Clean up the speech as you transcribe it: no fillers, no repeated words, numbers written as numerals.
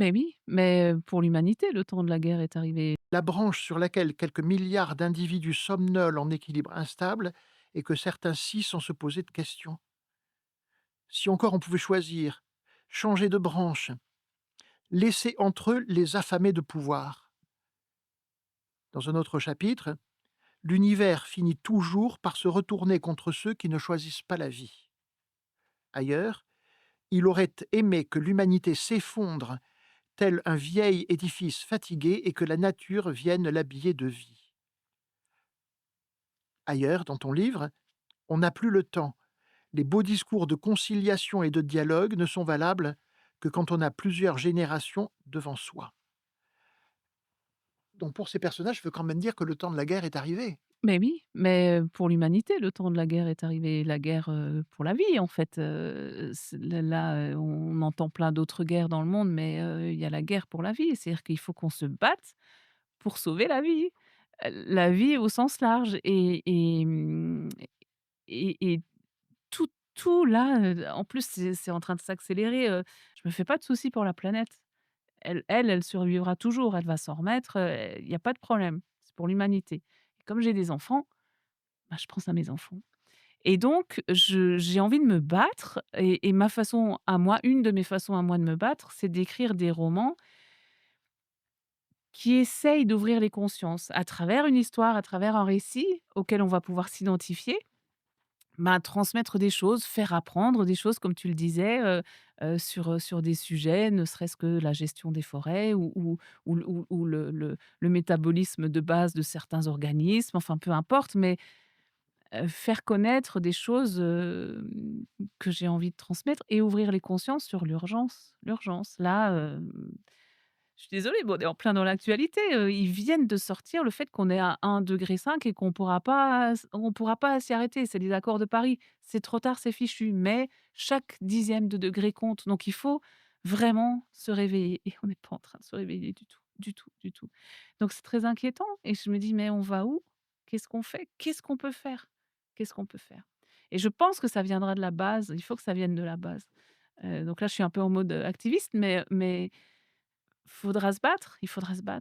Mais oui, mais pour l'humanité, le temps de la guerre est arrivé. La branche sur laquelle quelques milliards d'individus somnolent en équilibre instable et que certains scies sans se poser de questions. Si encore on pouvait choisir, changer de branche, laisser entre eux les affamés de pouvoir. Dans un autre chapitre, l'univers finit toujours par se retourner contre ceux qui ne choisissent pas la vie. Ailleurs, il aurait aimé que l'humanité s'effondre tel un vieil édifice fatigué et que la nature vienne l'habiller de vie. Ailleurs, dans ton livre, on n'a plus le temps. Les beaux discours de conciliation et de dialogue ne sont valables que quand on a plusieurs générations devant soi. Donc pour ces personnages, je veux quand même dire que le temps de la guerre est arrivé. Mais oui, mais pour l'humanité, le temps de la guerre est arrivé. La guerre, pour la vie en fait, c'est là, on entend plein d'autres guerres dans le monde, mais il y a la guerre pour la vie. C'est-à-dire qu'il faut qu'on se batte pour sauver la vie au sens large et tout là, en plus c'est en train de s'accélérer, je me fais pas de soucis pour la planète. Elle survivra toujours, elle va s'en remettre, il y a pas de problème. C'est pour l'humanité. Et comme j'ai des enfants, bah, je pense à mes enfants et donc j'ai envie de me battre et ma façon à moi, une de mes façons à moi de me battre, c'est d'écrire des romans qui essayent d'ouvrir les consciences à travers une histoire, à travers un récit auquel on va pouvoir s'identifier. Bah, transmettre des choses, faire apprendre des choses comme tu le disais, sur des sujets, ne serait-ce que la gestion des forêts ou le métabolisme de base de certains organismes, enfin peu importe, mais faire connaître des choses, que j'ai envie de transmettre et ouvrir les consciences sur l'urgence. L'urgence, là, je suis désolée, mais on est en plein dans l'actualité, ils viennent de sortir le fait qu'on est à 1,5 degré et qu'on pourra pas s'y arrêter. C'est les accords de Paris. C'est trop tard, c'est fichu, mais chaque dixième de degré compte. Donc il faut vraiment se réveiller et on n'est pas en train de se réveiller du tout, du tout, du tout. Donc c'est très inquiétant et je me dis: «Mais on va où? Qu'est-ce qu'on fait? Qu'est-ce qu'on peut faire? Qu'est-ce qu'on peut faire?» Et je pense que ça viendra de la base, il faut que ça vienne de la base. Donc là, je suis un peu en mode, activiste, mais faudra se battre, il faudra se battre.